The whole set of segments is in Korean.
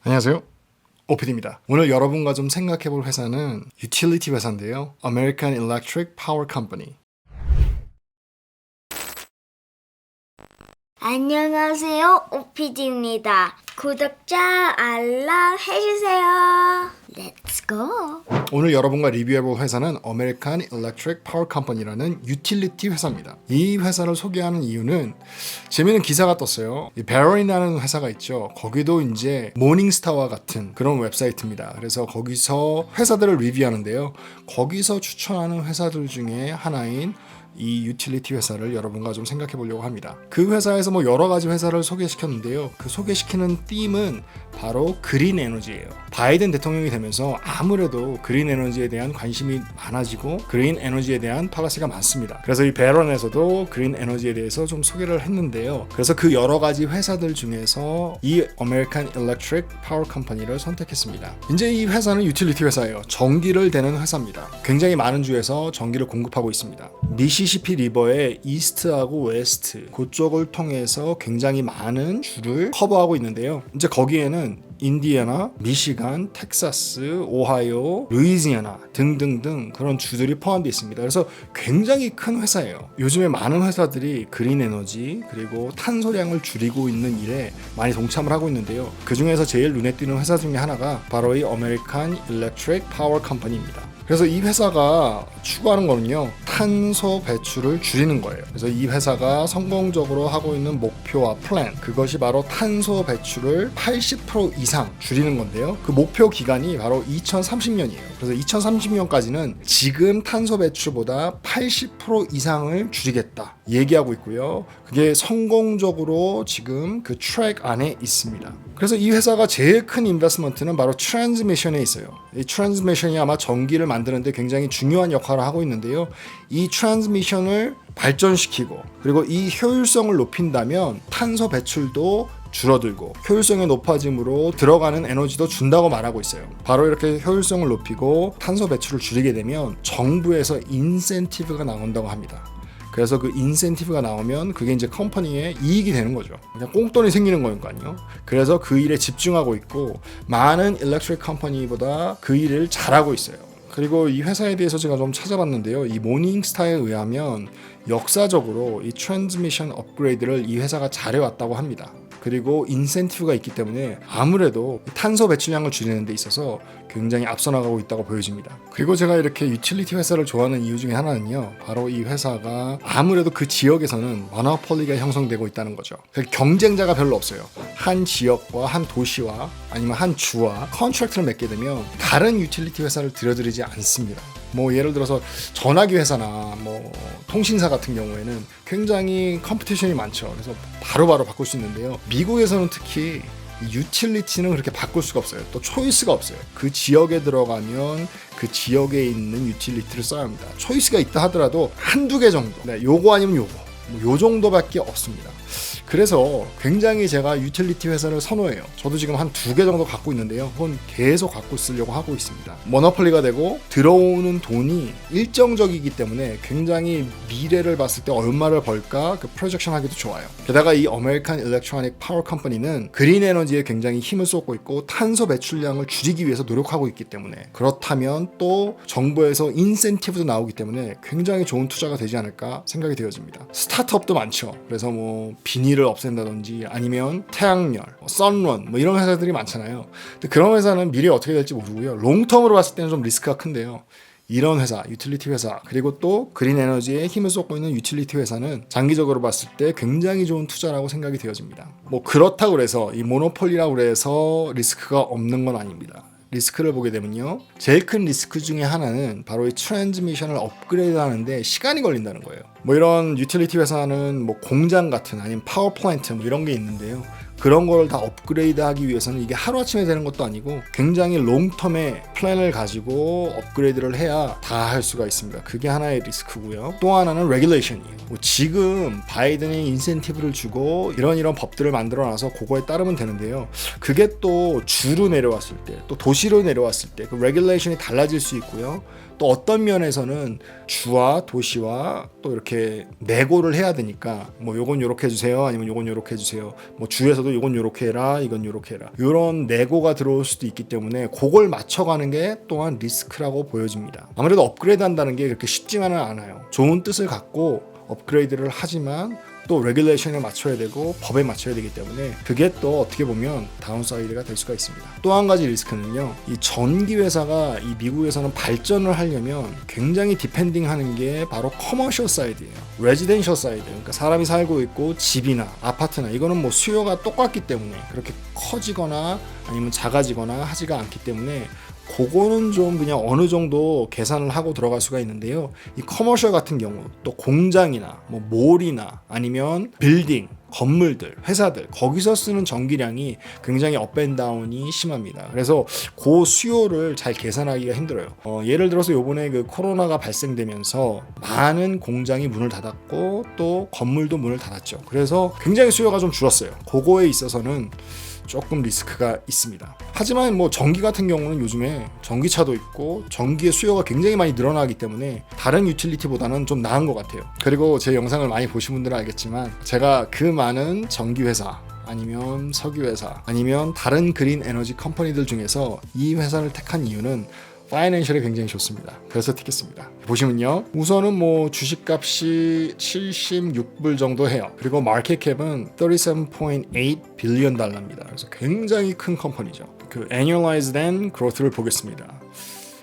안녕하세요. 오피디입니다. 오늘 여러분과 좀 생각해볼 회사는 유틸리티 회사인데요. American Electric Power Company. 안녕하세요, 오피디입니다. 구독자 알람 해주세요. Let's go. 오늘 여러분과 리뷰해볼 회사는 American Electric Power Company라는 유틸리티 회사입니다. 이 회사를 소개하는 이유는 재미있는 기사가 떴어요. 이 베런이라는 회사가 있죠. 거기도 이제 모닝스타와 같은 그런 웹사이트입니다. 그래서 거기서 회사들을 리뷰하는데요. 거기서 추천하는 회사들 중에 하나인 이 유틸리티 회사를 여러분과 좀 생각해 보려고 합니다. 그 회사에서 여러 가지 회사를 소개시켰는데요. 그 소개시키는 팀은 바로 그린 에너지예요. 바이든 대통령이 되면서 아무래도 그린 에너지에 대한 관심이 많아지고 그린 에너지에 대한 팔러시가 많습니다. 그래서 이 베런에서도 그린 에너지에 대해서 좀 소개를 했는데요. 그래서 그 여러 가지 회사들 중에서 이 American Electric Power Company를 선택했습니다. 이제 이 회사는 유틸리티 회사예요. 전기를 대는 회사입니다. 굉장히 많은 주에서 전기를 공급하고 있습니다. 미시시피 리버의 이스트하고 웨스트 그쪽을 통해서 굉장히 많은 주를 커버하고 있는데요. 이제 거기에는 인디애나, 미시간, 텍사스, 오하이오, 루이지애나 등등등 그런 주들이 포함되어 있습니다. 그래서 굉장히 큰 회사예요. 요즘에 많은 회사들이 그린 에너지 그리고 탄소량을 줄이고 있는 일에 많이 동참을 하고 있는데요. 그 중에서 제일 눈에 띄는 회사 중에 하나가 바로 이 American Electric Power Company입니다. 그래서 이 회사가 추구하는 거는요, 탄소 배출을 줄이는 거예요. 그래서 이 회사가 성공적으로 하고 있는 목표와 플랜, 그것이 바로 탄소 배출을 80% 이상 줄이는 건데요. 그 목표 기간이 바로 2030년이에요. 그래서 2030년까지는 지금 탄소 배출보다 80% 이상을 줄이겠다 얘기하고 있고요. 그게 성공적으로 지금 그 트랙 안에 있습니다. 그래서 이 회사가 제일 큰 인베스트먼트는 바로 트랜스미션에 있어요. 이 트랜스미션이 아마 전기를 만드는데 굉장히 중요한 역할을 하고 있는데요. 이 트랜스미션을 발전시키고 그리고 이 효율성을 높인다면 탄소 배출도 줄어들고 효율성이 높아짐으로 들어가는 에너지도 준다고 말하고 있어요. 바로 이렇게 효율성을 높이고 탄소 배출을 줄이게 되면 정부에서 인센티브가 나온다고 합니다. 그래서 그 인센티브가 나오면 그게 이제 컴퍼니의 이익이 되는 거죠. 그냥 꽁돈이 생기는 거니까요. 그래서 그 일에 집중하고 있고 많은 일렉트릭 컴퍼니보다 그 일을 잘하고 있어요. 그리고 이 회사에 대해서 제가 좀 찾아봤는데요. 이 모닝스타에 의하면 역사적으로 이 트랜스미션 업그레이드를 이 회사가 잘해왔다고 합니다. 그리고 인센티브가 있기 때문에 아무래도 탄소 배출량을 줄이는 데 있어서 굉장히 앞서 나가고 있다고 보여집니다. 그리고 제가 이렇게 유틸리티 회사를 좋아하는 이유 중에 하나는요, 바로 이 회사가 아무래도 그 지역에서는 모노폴리가 형성되고 있다는 거죠. 경쟁자가 별로 없어요. 한 지역과 한 도시와 아니면 한 주와 컨트랙트를 맺게 되면 다른 유틸리티 회사를 들여들이지 않습니다. 예를 들어서 전화기 회사나 통신사 같은 경우에는 굉장히 컴피티션이 많죠. 그래서 바로바로 바꿀 수 있는데요. 미국에서는 특히 유틸리티는 그렇게 바꿀 수가 없어요. 또 초이스가 없어요. 그 지역에 들어가면 그 지역에 있는 유틸리티를 써야 합니다. 초이스가 있다 하더라도 한두 개 정도. 요거 아니면 요거. 요 정도밖에 없습니다. 그래서 굉장히 제가 유틸리티 회사를 선호해요. 저도 지금 한 2개 정도 갖고 있는데요. 그건 계속 갖고 쓰려고 하고 있습니다. 모노폴리가 되고 들어오는 돈이 일정적이기 때문에 굉장히 미래를 봤을 때 얼마를 벌까 그 프로젝션 하기도 좋아요. 게다가 이 American Electric Power Company는 그린 에너지에 굉장히 힘을 쏟고 있고 탄소 배출량을 줄이기 위해서 노력하고 있기 때문에 그렇다면 또 정부에서 인센티브도 나오기 때문에 굉장히 좋은 투자가 되지 않을까 생각이 되어집니다. 스타트업도 많죠. 그래서 비닐을 없앤다든지 아니면 태양열, 선런 이런 회사들이 많잖아요. 근데 그런 회사는 미래에 어떻게 될지 모르고요. 롱텀으로 봤을 때는 좀 리스크가 큰데요. 이런 회사, 유틸리티 회사, 그리고 또 그린 에너지에 힘을 쏟고 있는 유틸리티 회사는 장기적으로 봤을 때 굉장히 좋은 투자라고 생각이 되어집니다. 그렇다고 해서 이 모노폴리라고 해서 리스크가 없는 건 아닙니다. 리스크를 보게 되면요, 제일 큰 리스크 중에 하나는 바로 이 트랜스미션을 업그레이드 하는데 시간이 걸린다는 거예요. 이런 유틸리티 회사는 공장 같은 아니면 파워 플랜트 이런 게 있는데요. 그런 걸 다 업그레이드 하기 위해서는 이게 하루아침에 되는 것도 아니고 굉장히 롱텀의 플랜을 가지고 업그레이드를 해야 다 할 수가 있습니다. 그게 하나의 리스크고요. 또 하나는 레귤레이션이에요. 지금 바이든이 인센티브를 주고 이런 법들을 만들어놔서 그거에 따르면 되는데요. 그게 또 주로 내려왔을 때, 또 도시로 내려왔을 때 그 레귤레이션이 달라질 수 있고요. 또 어떤 면에서는 주와 도시와 또 이렇게 내고를 해야 되니까 뭐 요건 요렇게 해주세요, 아니면 요건 요렇게 해주세요, 뭐 주에서도 요건 요렇게 해라, 이건 요렇게 해라, 이런 내고가 들어올 수도 있기 때문에 그걸 맞춰가는 게 또한 리스크라고 보여집니다. 아무래도 업그레이드 한다는 게 그렇게 쉽지만은 않아요. 좋은 뜻을 갖고 업그레이드를 하지만 또 레귤레이션에 맞춰야 되고 법에 맞춰야 되기 때문에 그게 또 어떻게 보면 다운사이드가 될 수가 있습니다. 또 한 가지 리스크는요, 이 전기 회사가 이 미국에서는 발전을 하려면 굉장히 디펜딩하는 게 바로 커머셜 사이드예요. 레지덴셜 사이드, 그러니까 사람이 살고 있고 집이나 아파트나 이거는 뭐 수요가 똑같기 때문에 그렇게 커지거나 아니면 작아지거나 하지가 않기 때문에 그거는 좀 그냥 어느 정도 계산을 하고 들어갈 수가 있는데요. 이 커머셜 같은 경우 또 공장이나 뭐 몰이나 아니면 빌딩, 건물들, 회사들 거기서 쓰는 전기량이 굉장히 업앤다운이 심합니다. 그래서 그 수요를 잘 계산하기가 힘들어요. 예를 들어서 요번에 그 코로나가 발생되면서 많은 공장이 문을 닫았고 또 건물도 문을 닫았죠. 그래서 굉장히 수요가 좀 줄었어요. 그거에 있어서는 조금 리스크가 있습니다. 하지만 뭐 전기 같은 경우는 요즘에 전기차도 있고 전기의 수요가 굉장히 많이 늘어나기 때문에 다른 유틸리티보다는 좀 나은 것 같아요. 그리고 제 영상을 많이 보신 분들은 알겠지만 제가 그 많은 전기회사 아니면 석유회사 아니면 다른 그린 에너지 컴퍼니들 중에서 이 회사를 택한 이유는 파이낸셜이 굉장히 좋습니다. 그래서 택했습니다. 보시면요, 우선은 뭐 주식값이 76불 정도 해요. 그리고 마켓캡은 37.8 빌리언 달러입니다. 그래서 굉장히 큰 컴퍼니죠. 그 annualized growth를 보겠습니다.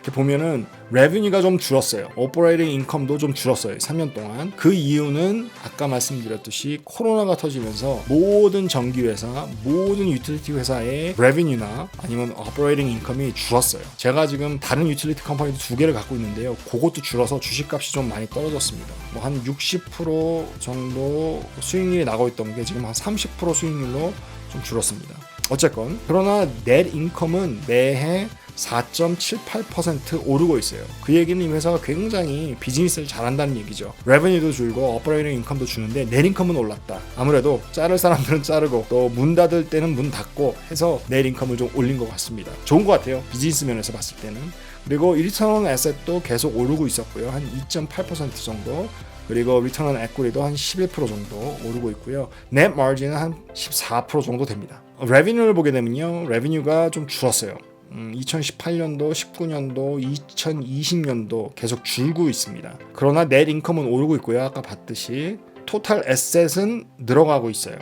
이렇게 보면은 레베뉴가 좀 줄었어요. 오퍼레이팅 인컴도 좀 줄었어요. 3년 동안. 그 이유는 아까 말씀드렸듯이 코로나가 터지면서 모든 전기회사, 모든 유틸리티 회사의 레베뉴나 아니면 오퍼레이팅 인컴이 줄었어요. 제가 지금 다른 유틸리티 컴퍼니도 2개를 갖고 있는데요. 그것도 줄어서 주식값이 좀 많이 떨어졌습니다. 뭐 한 60% 정도 수익률이 나고 있던 게 지금 한 30% 수익률로 좀 줄었습니다. 어쨌건 그러나 넷 인컴은 매해 4.78% 오르고 있어요. 그 얘기는 이 회사가 굉장히 비즈니스를 잘한다는 얘기죠. 레베뉴도 줄고 오퍼레이팅 인컴도 주는데 넷 인컴은 올랐다. 아무래도 자를 사람들은 자르고 또 문 닫을 때는 문 닫고 해서 넷 인컴을 좀 올린 것 같습니다. 좋은 것 같아요. 비즈니스 면에서 봤을 때는. 그리고 리턴 온 에셋도 계속 오르고 있었고요. 한 2.8% 정도. 그리고 리턴 온 에퀴티도 한 11% 정도 오르고 있고요. 넷 마진은 한 14% 정도 됩니다. 레베뉴를 보게 되면요, 레베뉴가 좀 줄었어요. 2018년도, 19년도, 2020년도 계속 줄고 있습니다. 그러나 넷 인컴은 오르고 있고요. 아까 봤듯이 토탈 에셋은 늘어가고 있어요.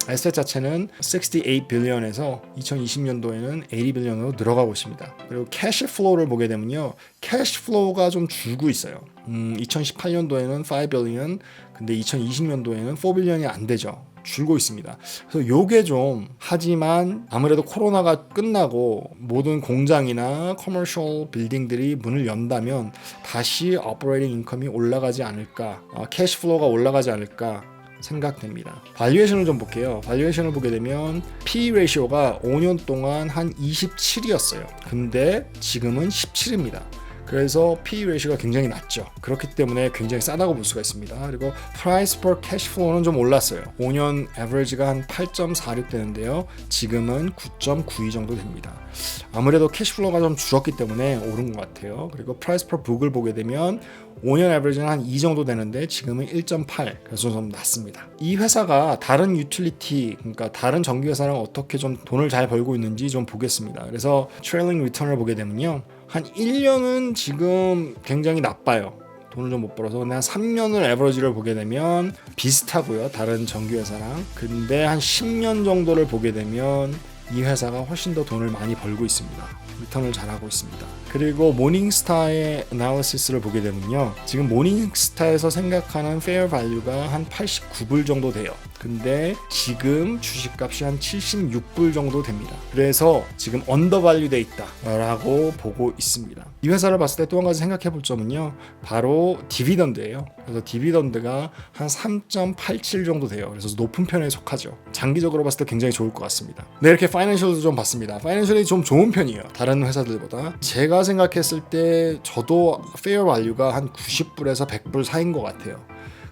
에셋 자체는 68 빌리언에서 2020년도에는 80 빌리언으로 늘어가고 있습니다. 그리고 캐시 플로우를 보게 되면요, 캐시 플로우가 좀 줄고 있어요. 2018년도에는 5 빌리언, 근데 2020년도에는 4 빌리언이 안 되죠. 줄고 있습니다. 그래서 요게 좀, 하지만 아무래도 코로나가 끝나고 모든 공장이나 커머셜 빌딩들이 문을 연다면 다시 오퍼레이팅 인컴이 올라가지 않을까, 캐시 플로우가 올라가지 않을까 생각됩니다. 발리에이션을 좀 볼게요. 발리에이션을 보게 되면 P 레이시오가 5년 동안 한 27이었어요. 근데 지금은 17입니다. 그래서 P 레이시오가 굉장히 낮죠. 그렇기 때문에 굉장히 싸다고 볼 수가 있습니다. 그리고 Price per Cash Flow는 좀 올랐어요. 5년 에버리지가 한 8.46 되는데요. 지금은 9.92 정도 됩니다. 아무래도 캐시플로우가 좀 줄었기 때문에 오른 것 같아요. 그리고 Price per Book을 보게 되면 5년 에버리지는 한 2 정도 되는데 지금은 1.8, 그래서 좀 낮습니다. 이 회사가 다른 유틸리티, 그러니까 다른 전기회사랑 어떻게 좀 돈을 잘 벌고 있는지 좀 보겠습니다. 그래서 트레일링 리턴을 보게 되면요, 한 1년은 지금 굉장히 나빠요. 돈을 좀 못 벌어서. 근데 한 3년을 에버리지를 보게 되면 비슷하고요, 다른 전기회사랑. 근데 한 10년 정도를 보게 되면 이 회사가 훨씬 더 돈을 많이 벌고 있습니다. 리턴을 잘하고 있습니다. 그리고 모닝스타의 애널리시스를 보게 되면요, 지금 모닝스타에서 생각하는 페어 밸류가 한 89불 정도 돼요. 근데 지금 주식값이 한 76불 정도 됩니다. 그래서 지금 언더밸류돼 있다라고 보고 있습니다. 이 회사를 봤을 때 또 한 가지 생각해 볼 점은요, 바로 디비던드예요. 그래서 디비던드가 한 3.87 정도 돼요. 그래서 높은 편에 속하죠. 장기적으로 봤을 때 굉장히 좋을 것 같습니다. 네, 이렇게 파이낸셜도 좀 봤습니다. 파이낸셜이 좀 좋은 편이에요, 다른 회사들보다. 제가 생각했을 때 저도 페어 밸류가 한 90불에서 100불 사이인 것 같아요.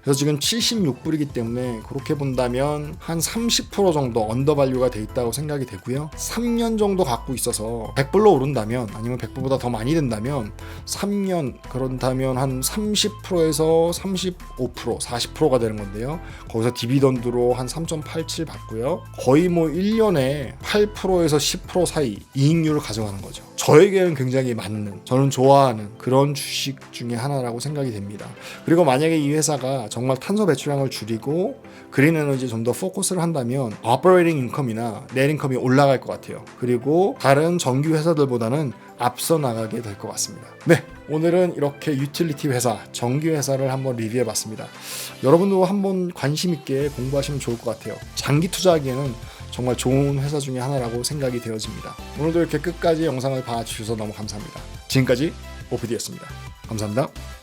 그래서 지금 76불이기 때문에 그렇게 본다면 한 30% 정도 언더밸류가 돼 있다고 생각이 되고요. 3년 정도 갖고 있어서 100불로 오른다면 아니면 100불보다 더 많이 된다면 3년 그런다면 한 30%에서 35%, 40%가 되는 건데요. 거기서 디비던드로 한 3.87 받고요. 거의 뭐 1년에 8%에서 10% 사이 이익률을 가져가는 거죠. 저에게는 굉장히 맞는, 저는 좋아하는 그런 주식 중에 하나라고 생각이 됩니다. 그리고 만약에 이 회사가 정말 탄소 배출량을 줄이고 그린 에너지에 좀 더 포커스를 한다면 오퍼레이팅 인컴이나 넷 인컴이 올라갈 것 같아요. 그리고 다른 정규 회사들보다는 앞서 나가게 될 것 같습니다. 네, 오늘은 이렇게 유틸리티 회사, 정규 회사를 한번 리뷰해 봤습니다. 여러분도 한번 관심 있게 공부하시면 좋을 것 같아요. 장기 투자하기에는 정말 좋은 회사 중에 하나라고 생각이 되어집니다. 오늘도 이렇게 끝까지 영상을 봐주셔서 너무 감사합니다. 지금까지 OPD였습니다. 감사합니다.